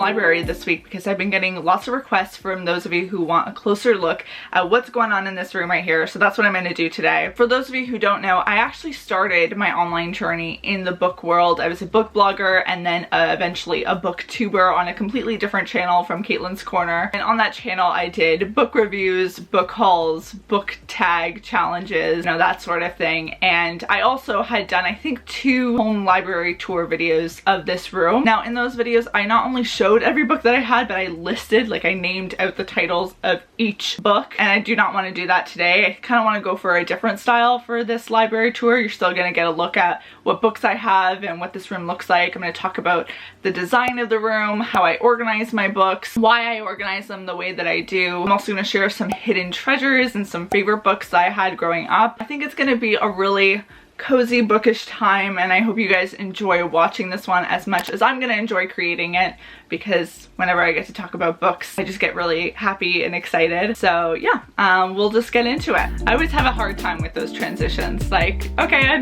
library this week because I've been getting lots of requests from those of you who want a closer look at what's going on in this room right here. So that's what I'm going to do today. For those of you who don't know, I actually started my online journey in the book world. I was a book blogger and then eventually a booktuber on a completely different channel from Caitlin's Corner. And on that channel I did book reviews, book hauls, book tag challenges, you know, that sort of thing. And I also had done, I think, 2 home library tour videos of this room. Now in those videos I not only showed every book that I had, but I listed, like I named out the titles of each book, and I do not want to do that today. I kind of want to go for a different style for this library tour. You're still going to get a look at what books I have and what this room looks like. I'm going to talk about the design of the room, how I organize my books, why I organize them the way that I do. I'm also going to share some hidden treasures and some favorite books that I had growing up. I think it's going to be a really cozy bookish time, and I hope you guys enjoy watching this one as much as I'm gonna enjoy creating it, because whenever I get to talk about books I just get really happy and excited. So yeah, we'll just get into it. I always have a hard time with those transitions, like, okay, I'm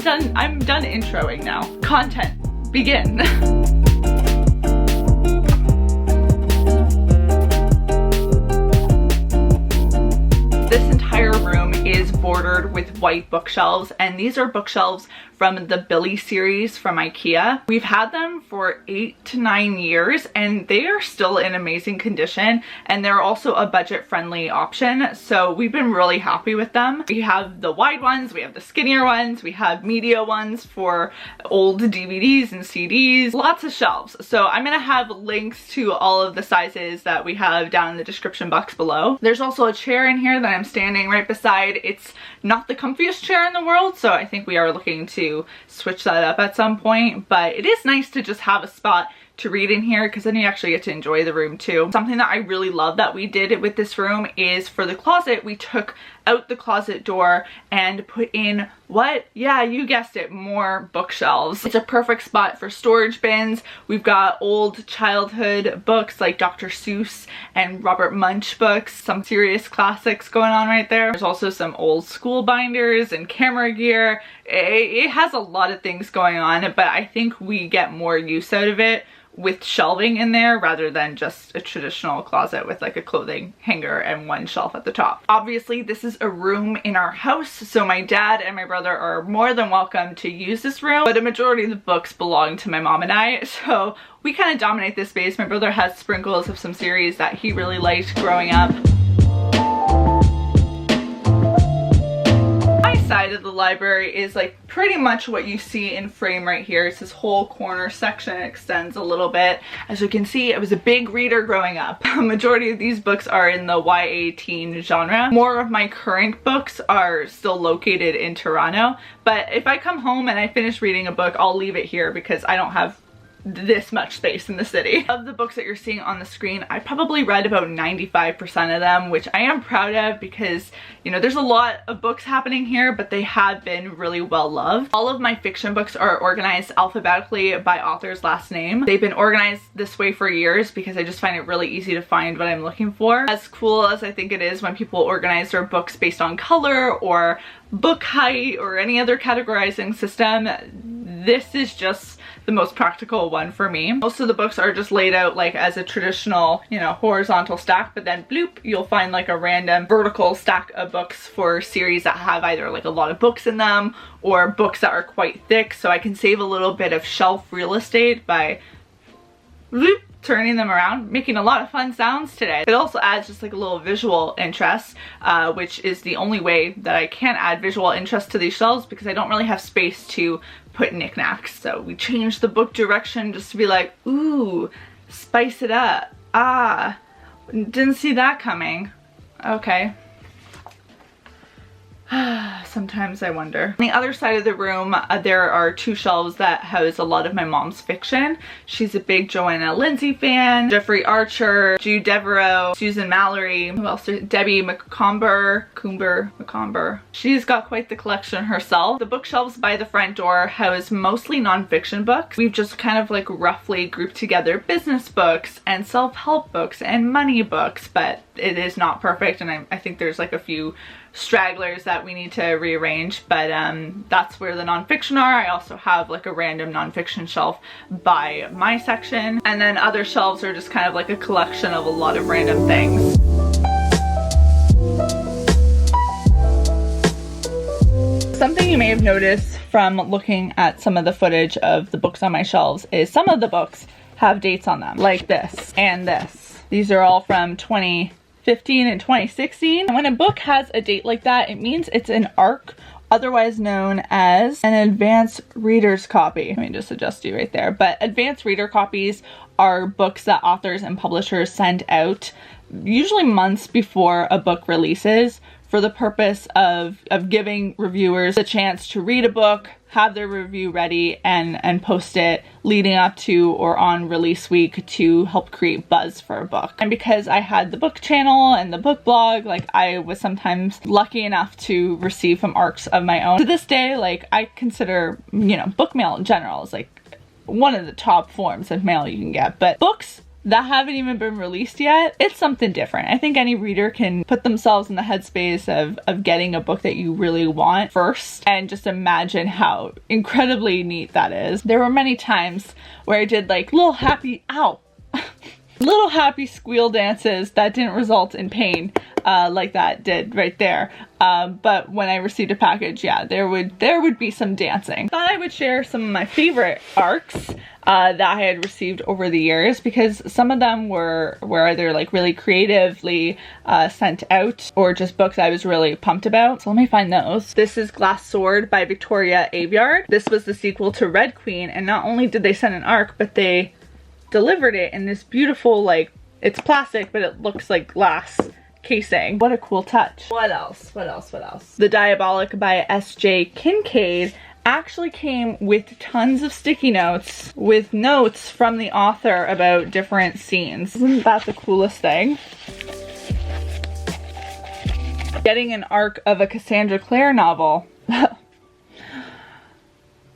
done introing now. Content, begin. This entire room is bordered with white bookshelves, and these are bookshelves from the Billy series from IKEA. We've had them for 8 to 9 years and they are still in amazing condition, and they're also a budget-friendly option, so we've been really happy with them. We have the wide ones, we have the skinnier ones, we have media ones for old DVDs and CDs, lots of shelves. So I'm gonna have links to all of the sizes that we have down in the description box below. There's also a chair in here that I'm standing right beside. It's not the comfiest chair in the world, so I think we are looking to switch that up at some point, but it is nice to just have a spot to read in here because then you actually get to enjoy the room too. Something that I really love that we did with this room is for the closet, we took out the closet door and put in, what? Yeah, you guessed it, more bookshelves. It's a perfect spot for storage bins. We've got old childhood books like Dr. Seuss and Robert Munsch books, some serious classics going on right there. There's also some old school binders and camera gear. It has a lot of things going on, but I think we get more use out of it with shelving in there rather than just a traditional closet with like a clothing hanger and one shelf at the top. Obviously this is a room in our house, so my dad and my brother are more than welcome to use this room, but a majority of the books belong to my mom and I, so we kind of dominate this space. My brother has sprinkles of some series that he really liked growing up. Side of the library is like pretty much what you see in frame right here. It's this whole corner section. It extends a little bit. As you can see, I was a big reader growing up. A majority of these books are in the YA teen genre. More of my current books are still located in Toronto, but if I come home and I finish reading a book, I'll leave it here because I don't have this much space in the city. Of the books that you're seeing on the screen, I probably read about 95% of them, which I am proud of because, you know, there's a lot of books happening here, but they have been really well loved. All of my fiction books are organized alphabetically by author's last name. They've been organized this way for years because I just find it really easy to find what I'm looking for. As cool as I think it is when people organize their books based on color or book height or any other categorizing system, this is just the most practical one for me. Most of the books are just laid out like as a traditional, you know, horizontal stack, but then bloop, you'll find like a random vertical stack of books for series that have either like a lot of books in them or books that are quite thick, so I can save a little bit of shelf real estate by bloop, turning them around, making a lot of fun sounds today. It also adds just like a little visual interest, which is the only way that I can add visual interest to these shelves because I don't really have space to put knickknacks. So we changed the book direction just to be like, ooh, spice it up. Ah, didn't see that coming. Okay. Sometimes I wonder. On the other side of the room, there are 2 shelves that house a lot of my mom's fiction. She's a big Joanna Lindsay fan, Jeffrey Archer, Jude Devereaux, Susan Mallory, who else? Debbie McComber. She's got quite the collection herself. The bookshelves by the front door house mostly non-fiction books. We've just kind of like roughly grouped together business books and self-help books and money books, but it is not perfect, and I think there's like a few stragglers that we need to rearrange, but that's where the nonfiction are. I also have like a random nonfiction shelf by my section, and then other shelves are just kind of like a collection of a lot of random things. Something you may have noticed from looking at some of the footage of the books on my shelves is some of the books have dates on them, like this and this. These are all from 2015 and 2016. And when a book has a date like that, it means it's an ARC, otherwise known as an advanced reader's copy. Let me just adjust you right there. But advanced reader copies are books that authors and publishers send out usually months before a book releases, for the purpose of giving reviewers a chance to read a book, have their review ready, and post it leading up to or on release week to help create buzz for a book. And because I had the book channel and the book blog, like I was sometimes lucky enough to receive some ARCs of my own. To this day, like I consider, you know, book mail in general is like one of the top forms of mail you can get, but books that haven't even been released yet, it's something different. I think any reader can put themselves in the headspace of getting a book that you really want first, and just imagine how incredibly neat that is. There were many times where I did like little happy, ow, little happy squeal dances that didn't result in pain like that did right there. But when I received a package, yeah, there would be some dancing. Thought I would share some of my favorite ARCs that I had received over the years, because some of them were either like really creatively sent out or just books I was really pumped about. So let me find those. This is Glass Sword by Victoria Aveyard. This was the sequel to Red Queen, and not only did they send an ARC, but they delivered it in this beautiful, like, it's plastic, but it looks like glass casing. What a cool touch. What else? What else? What else? The Diabolic by S.J. Kincaid actually came with tons of sticky notes with notes from the author about different scenes. Isn't that the coolest thing? Getting an ARC of a Cassandra Clare novel.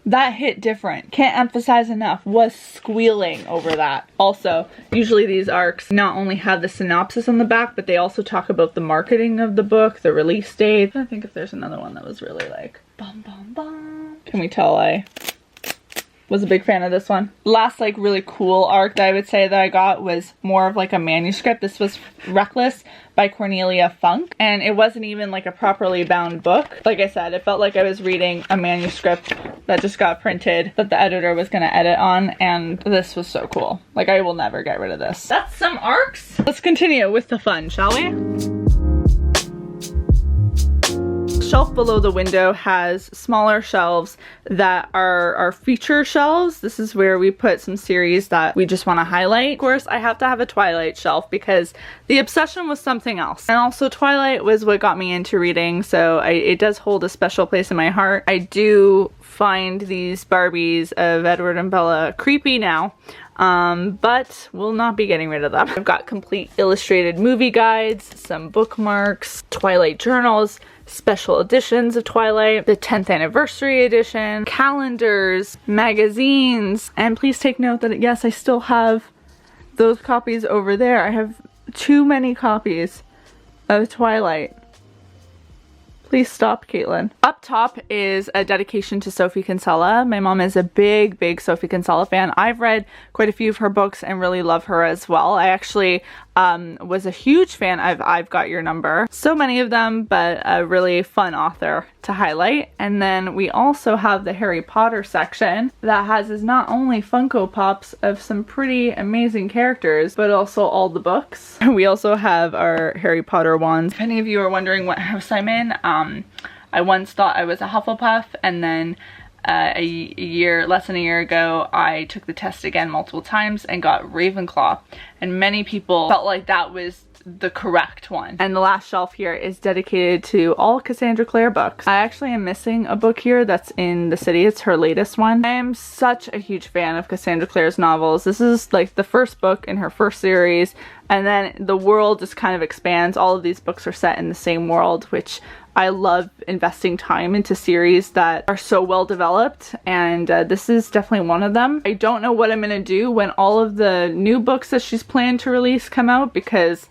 That hit different. Can't emphasize enough. Was squealing over that. Also, usually these ARCs not only have the synopsis on the back, but they also talk about the marketing of the book, the release date. I'm trying to think if there's another one that was really like, bum bum bum. Can we tell I was a big fan of this one? Last like really cool ARC that I would say that I got was more of like a manuscript. This was Reckless by Cornelia Funk, and it wasn't even like a properly bound book. Like I said, it felt like I was reading a manuscript that just got printed that the editor was gonna edit on, and this was so cool. Like I will never get rid of this. That's some ARCs. Let's continue with the fun, shall we? Shelf below the window has smaller shelves that are feature shelves. This is where we put some series that we just want to highlight. Of course, I have to have a Twilight shelf because the obsession was something else. And also Twilight was what got me into reading, so it does hold a special place in my heart. I do find these Barbies of Edward and Bella creepy now. But we'll not be getting rid of them. I've got complete illustrated movie guides, some bookmarks, Twilight journals, special editions of Twilight, the 10th anniversary edition, calendars, magazines, and please take note that yes, I still have those copies over there. I have too many copies of Twilight. Please stop, Caitlin. Up top is a dedication to Sophie Kinsella. My mom is a big Sophie Kinsella fan. I've read quite a few of her books and really love her as well. I actually was a huge fan of I've Got Your Number. So many of them, but a really fun author to highlight. And then we also have the Harry Potter section that has not only Funko Pops of some pretty amazing characters, but also all the books. We also have our Harry Potter wands. If any of you are wondering what house I'm in, I once thought I was a Hufflepuff, and then less than a year ago, I took the test again multiple times and got Ravenclaw, and many people felt like that was the correct one. And the last shelf here is dedicated to all Cassandra Clare books. I actually am missing a book here that's in the city. It's her latest one. I am such a huge fan of Cassandra Clare's novels. This is like the first book in her first series, and then the world just kind of expands. All of these books are set in the same world, which I love investing time into series that are so well developed, and this is definitely one of them. I don't know what I'm gonna do when all of the new books that she's planned to release come out, because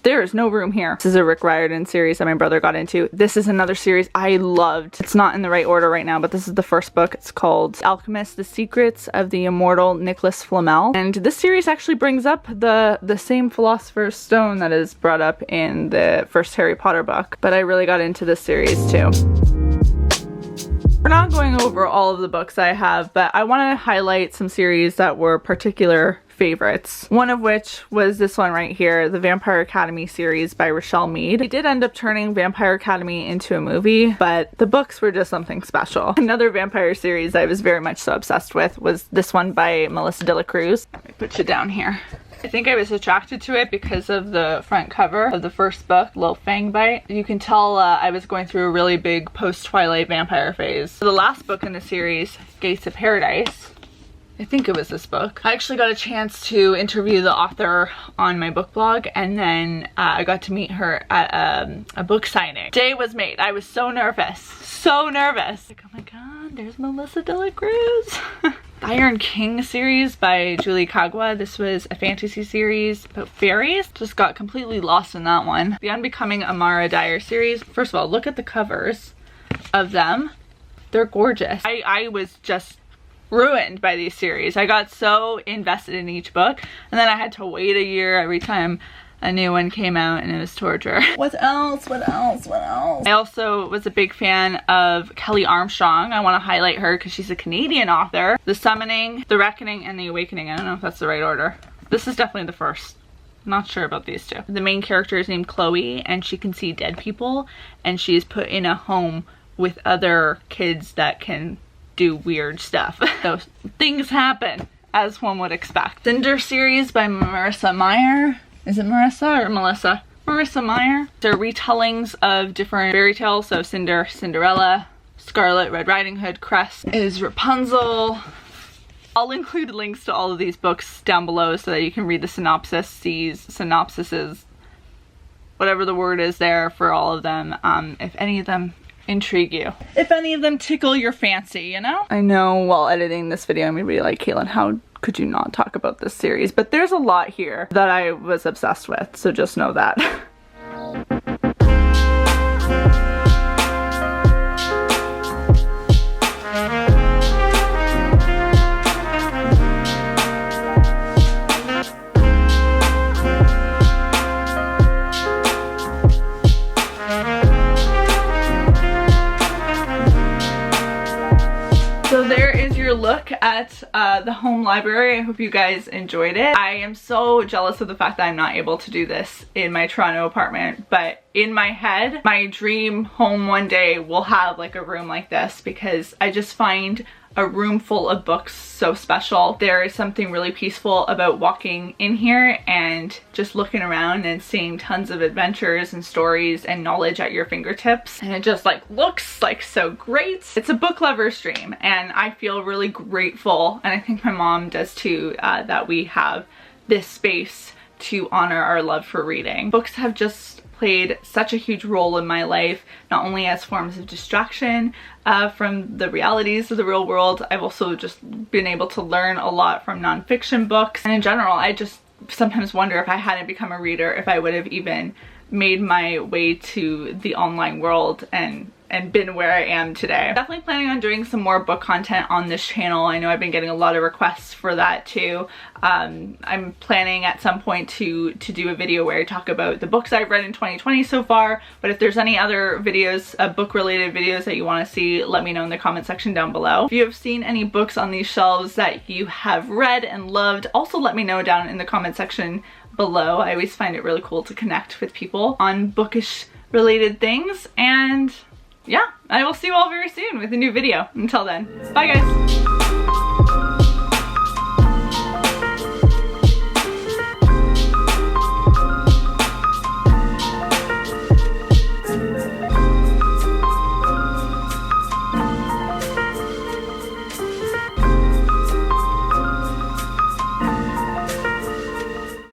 there is no room here. This is a Rick Riordan series that my brother got into. This is another series I loved. It's not in the right order right now, but this is the first book. It's called Alchemist: The Secrets of the Immortal Nicholas Flamel. And this series actually brings up the same Philosopher's Stone that is brought up in the first Harry Potter book. But I really got into this series too. We're not going over all of the books I have, but I want to highlight some series that were particular favorites. One of which was this one right here, the Vampire Academy series by Rochelle Mead. They did end up turning Vampire Academy into a movie, but the books were just something special. Another vampire series I was very much so obsessed with was this one by Melissa de la Cruz. Let me put you down here. I think I was attracted to it because of the front cover of the first book, Little Fang Bite. You can tell I was going through a really big post-Twilight vampire phase. The last book in the series, Gates of Paradise, I think it was this book. I actually got a chance to interview the author on my book blog, and then I got to meet her at a book signing. Day was made. I was so nervous. So nervous. Like, oh my god, there's Melissa de la Cruz. Iron King series by Julie Kagwa. This was a fantasy series about fairies. Just got completely lost in that one. The Unbecoming Amara Dyer series. First of all, look at the covers of them. They're gorgeous. I was just ruined by these series. I got so invested in each book, and then I had to wait a year every time a new one came out, and it was torture. What else? What else? What else? I also was a big fan of Kelly Armstrong. I want to highlight her because she's a Canadian author. The Summoning, The Reckoning, and The Awakening. I don't know if that's the right order. This is definitely the first. I'm not sure about these two. The main character is named Chloe, and she can see dead people, and she is put in a home with other kids that can do weird stuff. So things happen, as one would expect. Cinder series by Marissa Meyer. Is it Marissa or Melissa? Marissa Meyer. They're retellings of different fairy tales. So Cinder, Cinderella, Scarlet, Red Riding Hood, Cress is Rapunzel. I'll include links to all of these books down below so that you can read the synopsises, whatever the word is there for all of them, if any of them intrigue you. If any of them tickle your fancy, you know? I know while editing this video I'm gonna be like, Caitlin, how could you not talk about this series? But there's a lot here that I was obsessed with, so just know that. So there is your look at the home library. I hope you guys enjoyed it. I am so jealous of the fact that I'm not able to do this in my Toronto apartment, but in my head, my dream home one day will have like a room like this, because I just find a room full of books so special. There is something really peaceful about walking in here and just looking around and seeing tons of adventures and stories and knowledge at your fingertips, and it just like looks like so great. It's a book lover's dream, and I feel really grateful, and I think my mom does too, that we have this space to honor our love for reading. Books have just played such a huge role in my life, not only as forms of distraction from the realities of the real world. I've also just been able to learn a lot from nonfiction books, and in general I just sometimes wonder if I hadn't become a reader, if I would have even made my way to the online world and been where I am today. I'm definitely planning on doing some more book content on this channel. I know I've been getting a lot of requests for that too. I'm planning at some point to do a video where I talk about the books I've read in 2020 so far, but if there's any other videos, book related videos that you want to see, let me know in the comment section down below. If you have seen any books on these shelves that you have read and loved, also let me know down in the comment section below. I always find it really cool to connect with people on bookish related things, and yeah, I will see you all very soon with a new video. Until then, bye guys!